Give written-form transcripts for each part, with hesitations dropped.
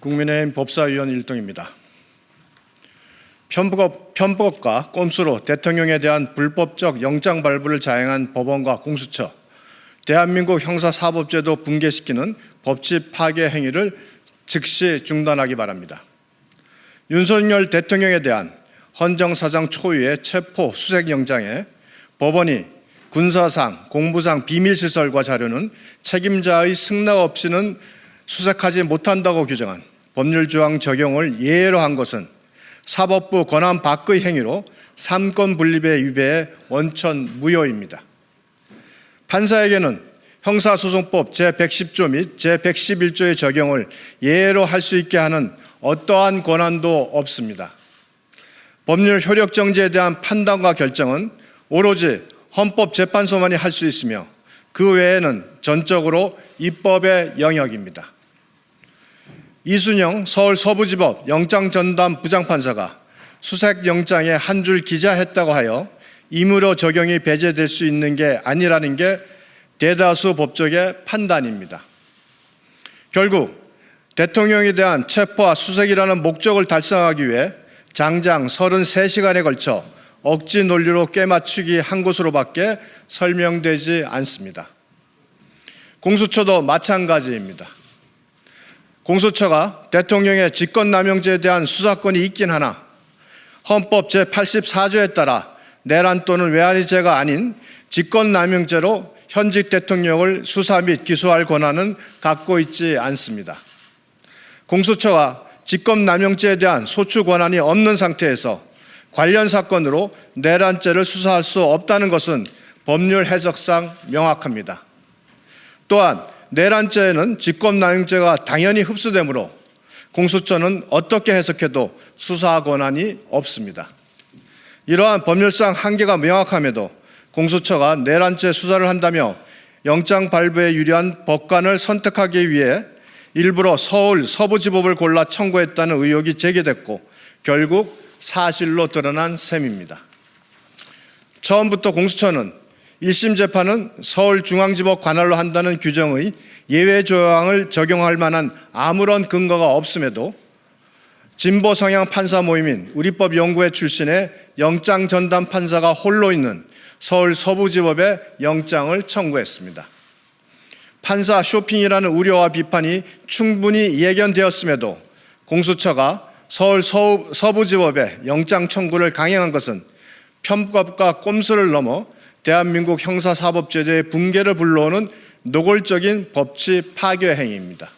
국민의힘 법사위원 일동입니다. 편법과 꼼수로 대통령에 대한 불법적 영장 발부를 자행한 법원과 공수처, 대한민국 형사사법제도 붕괴시키는 법치 파괴 행위를 즉시 중단하기 바랍니다. 윤석열 대통령에 대한 헌정사상 초유의 체포 수색영장에 법원이 군사상, 공부상 비밀시설과 자료는 책임자의 승낙 없이는 수색하지 못한다고 규정한 법률조항 적용을 예외로 한 것은 사법부 권한 밖의 행위로 삼권 분립의 위배의 원천 무효입니다. 판사에게는 형사소송법 제110조 및 제111조의 적용을 예외로 할 수 있게 하는 어떠한 권한도 없습니다. 법률 효력 정지에 대한 판단과 결정은 오로지 헌법재판소만이 할 수 있으며 그 외에는 전적으로 입법의 영역입니다. 이순영 서울 서부지법 영장전담 부장판사가 수색영장에 한 줄 기재했다고 하여 임의로 적용이 배제될 수 있는 게 아니라는 게 대다수 법조계 판단입니다. 결국 대통령에 대한 체포와 수색이라는 목적을 달성하기 위해 장장 33시간에 걸쳐 억지 논리로 꿰맞추기 한 것으로밖에 설명되지 않습니다. 공수처도 마찬가지입니다. 공수처가 대통령의 직권남용죄에 대한 수사권이 있긴 하나 헌법 제84조에 따라 내란 또는 외환의 죄가 아닌 직권남용죄로 현직 대통령을 수사 및 기소할 권한은 갖고 있지 않습니다. 공수처가 직권남용죄에 대한 소추 권한이 없는 상태에서 관련 사건으로 내란죄를 수사할 수 없다는 것은 법률 해석상 명확합니다. 또한 내란죄에는 직권남용죄가 당연히 흡수되므로 공수처는 어떻게 해석해도 수사 권한이 없습니다. 이러한 법률상 한계가 명확함에도 공수처가 내란죄 수사를 한다며 영장 발부에 유리한 법관을 선택하기 위해 일부러 서울 서부지법을 골라 청구했다는 의혹이 제기됐고 결국 사실로 드러난 셈입니다. 처음부터 공수처는 1심 재판은 서울중앙지법 관할로 한다는 규정의 예외 조항을 적용할 만한 아무런 근거가 없음에도 진보 성향 판사 모임인 우리법연구회 출신의 영장전담 판사가 홀로 있는 서울 서부지법에 영장을 청구했습니다. 판사 쇼핑이라는 우려와 비판이 충분히 예견되었음에도 공수처가 서울 서부지법에 영장 청구를 강행한 것은 편법과 꼼수를 넘어 대한민국 형사사법제도의 붕괴를 불러오는 노골적인 법치 파괴 행위입니다.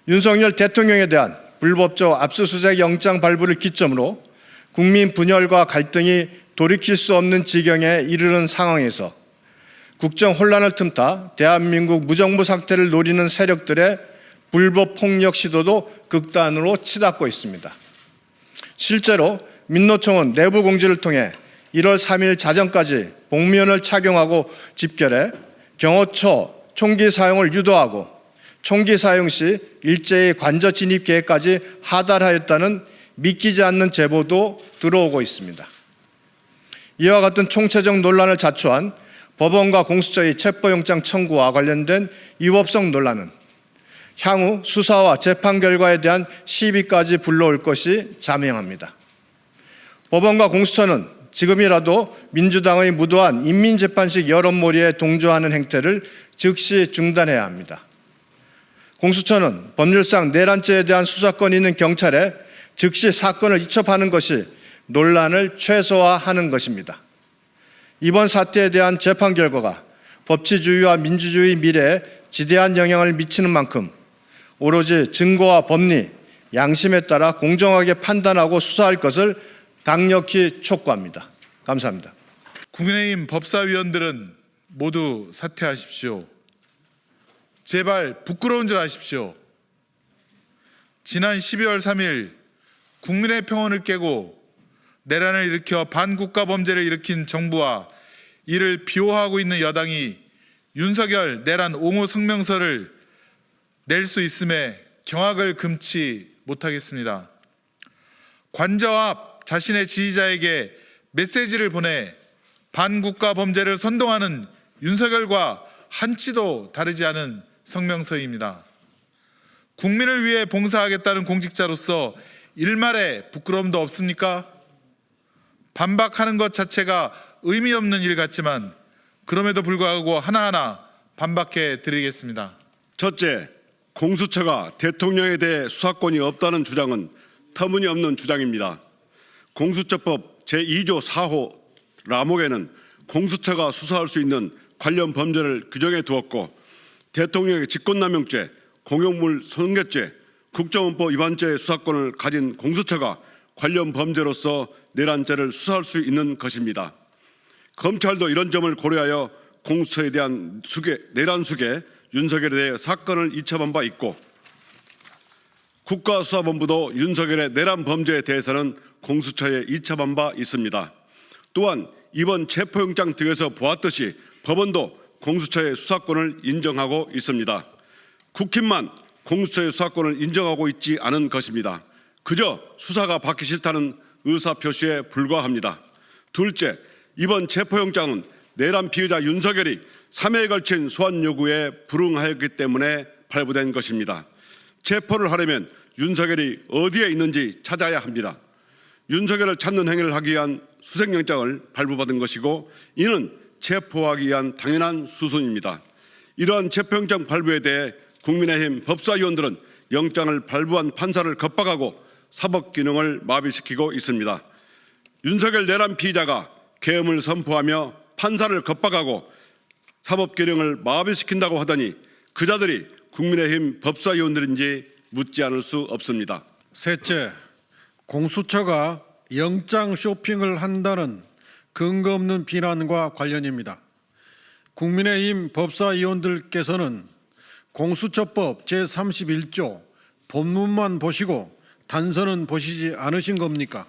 윤석열 대통령에 대한 불법적 압수수색 영장 발부를 기점으로 국민 분열과 갈등이 돌이킬 수 없는 지경에 이르는 상황에서 국정 혼란을 틈타 대한민국 무정부 상태를 노리는 세력들의 불법 폭력 시도도 극단으로 치닫고 있습니다. 실제로 민노총은 내부 공지를 통해 1월 3일 자정까지 복면을 착용하고 집결해 경호처 총기 사용을 유도하고 총기 사용 시 일제히 관저 진입 계획까지 하달하였다는 믿기지 않는 제보도 들어오고 있습니다. 이와 같은 총체적 논란을 자초한 법원과 공수처의 체포영장 청구와 관련된 위법성 논란은 향후 수사와 재판 결과에 대한 시비까지 불러올 것이 자명합니다. 법원과 공수처는 지금이라도 민주당의 무도한 인민재판식 여론몰이에 동조하는 행태를 즉시 중단해야 합니다. 공수처는 법률상 내란죄에 대한 수사권이 있는 경찰에 즉시 사건을 이첩하는 것이 논란을 최소화하는 것입니다. 이번 사태에 대한 재판 결과가 법치주의와 민주주의 미래에 지대한 영향을 미치는 만큼 오로지 증거와 법리, 양심에 따라 공정하게 판단하고 수사할 것을 강력히 촉구합니다. 감사합니다. 국민의힘 법사위원들은 모두 사퇴하십시오. 제발 부끄러운 줄 아십시오. 지난 12월 3일 국민의 평온을 깨고 내란을 일으켜 반국가 범죄를 일으킨 정부와 이를 비호하고 있는 여당이 윤석열 내란 옹호 성명서를 낼 수 있음에 경악을 금치 못하겠습니다. 관저 앞 자신의 지지자에게 메시지를 보내 반국가 범죄를 선동하는 윤석열과 한치도 다르지 않은 성명서입니다. 국민을 위해 봉사하겠다는 공직자로서 일말의 부끄러움도 없습니까? 반박하는 것 자체가 의미 없는 일 같지만 그럼에도 불구하고 하나하나 반박해 드리겠습니다. 첫째, 공수처가 대통령에 대해 수사권이 없다는 주장은 터무니없는 주장입니다. 공수처법 제2조 4호 라목에는 공수처가 수사할 수 있는 관련 범죄를 규정해 두었고 대통령의 직권남용죄, 공용물 손괴죄, 국정원법 위반죄의 수사권을 가진 공수처가 관련 범죄로서 내란죄를 수사할 수 있는 것입니다. 검찰도 이런 점을 고려하여 공수처에 대한 내란 수괴, 윤석열에 대해 사건을 이첩한 바 있고 국가수사본부도 윤석열의 내란 범죄에 대해서는 공수처에 이첩한 바 있습니다. 또한 이번 체포영장 등에서 보았듯이 법원도 공수처의 수사권을 인정하고 있습니다. 국힘만 공수처의 수사권을 인정하고 있지 않은 것입니다. 그저 수사가 받기 싫다는 의사표시에 불과합니다. 둘째, 이번 체포영장은 내란 피의자 윤석열이 3회에 걸친 소환 요구에 불응하였기 때문에 발부된 것입니다. 체포를 하려면 윤석열이 어디에 있는지 찾아야 합니다. 윤석열을 찾는 행위를 하기 위한 수색영장을 발부받은 것이고 이는 체포하기 위한 당연한 수순입니다. 이러한 체포영장 발부에 대해 국민의힘 법사위원들은 영장을 발부한 판사를 겁박하고 사법기능을 마비시키고 있습니다. 윤석열 내란 피의자가 계엄을 선포하며 판사를 겁박하고 사법기능을 마비시킨다고 하더니 그 자들이 국민의힘 법사위원들인지 묻지 않을 수 없습니다. 셋째, 공수처가 영장 쇼핑을 한다는 근거 없는 비난과 관련입니다. 국민의힘 법사위원들께서는 공수처법 제31조 본문만 보시고 단서는 보시지 않으신 겁니까?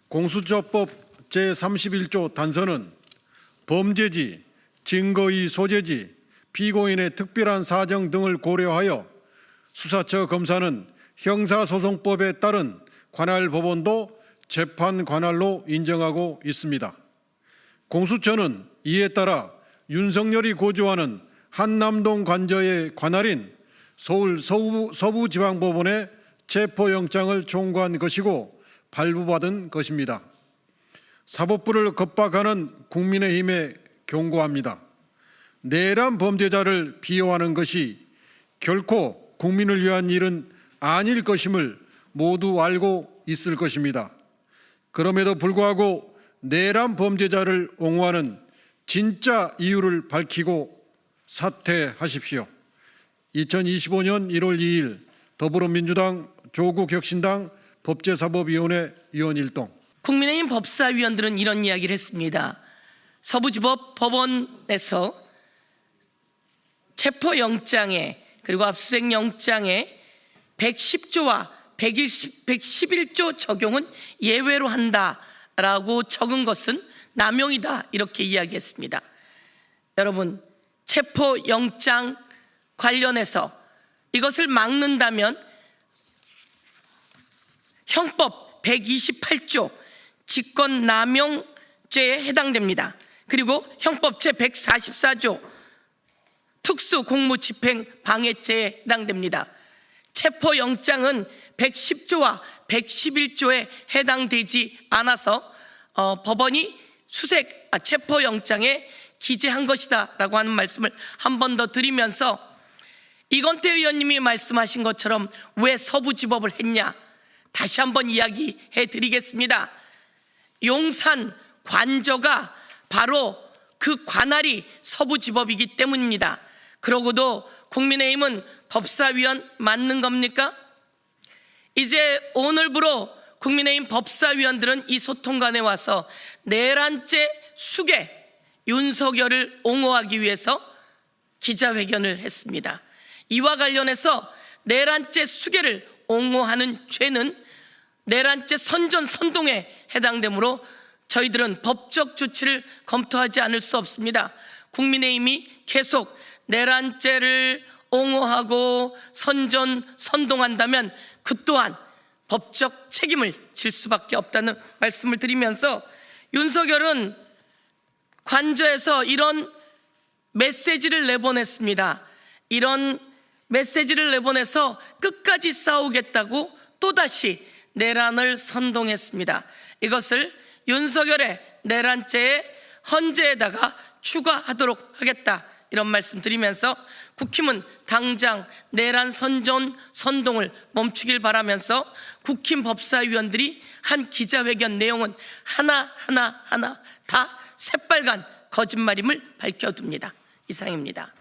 공수처법 제31조 단서는 범죄지, 증거의 소재지, 피고인의 특별한 사정 등을 고려하여 수사처 검사는 형사소송법에 따른 관할 법원도 재판 관할로 인정하고 있습니다. 공수처는 이에 따라 윤석열이 거주하는 한남동 관저의 관할인 서울 서부지방법원에 체포영장을 청구한 것이고 발부받은 것입니다. 사법부를 겁박하는 국민의힘에 경고합니다. 내란 범죄자를 비호하는 것이 결코 국민을 위한 일은 아닐 것임을 모두 알고 있을 것입니다. 그럼에도 불구하고 내란 범죄자를 옹호하는 진짜 이유를 밝히고 사퇴하십시오. 2025년 1월 2일 더불어민주당 조국혁신당 법제사법위원회 위원 1동. 국민의힘 법사위원들은 이런 이야기를 했습니다. 서부지법 법원에서 체포영장에 그리고 압수수색영장에 110조와 111조 적용은 예외로 한다라고 적은 것은 남용이다 이렇게 이야기했습니다. 여러분, 체포영장 관련해서 이것을 막는다면 형법 128조 직권남용죄에 해당됩니다. 그리고 형법 제144조 특수공무집행방해죄에 해당됩니다. 체포영장은 110조와 111조에 해당되지 않아서 법원이 체포영장에 기재한 것이다라고 하는 말씀을 한 번 더 드리면서 이건태 의원님이 말씀하신 것처럼 왜 서부지법을 했냐 다시 한번 이야기해 드리겠습니다. 용산 관저가 바로 그 관할이 서부지법이기 때문입니다. 그러고도 국민의힘은 법사위원 맞는 겁니까? 이제 오늘부로 국민의힘 법사위원들은 이 소통관에 와서 내란죄 수괴 윤석열을 옹호하기 위해서 기자회견을 했습니다. 이와 관련해서 내란죄 수괴를 옹호하는 죄는 내란죄 선전 선동에 해당되므로 저희들은 법적 조치를 검토하지 않을 수 없습니다. 국민의힘이 계속 내란죄를 옹호하고 선전 선동한다면 그 또한 법적 책임을 질 수밖에 없다는 말씀을 드리면서 윤석열은 관저에서 이런 메시지를 내보냈습니다. 이런 메시지를 내보내서 끝까지 싸우겠다고 또다시 내란을 선동했습니다. 이것을 윤석열의 내란죄의 헌재에다가 추가하도록 하겠다, 이런 말씀 드리면서 국힘은 당장 내란 선동을 멈추길 바라면서 국힘 법사위원들이 한 기자회견 내용은 하나 다 새빨간 거짓말임을 밝혀둡니다. 이상입니다.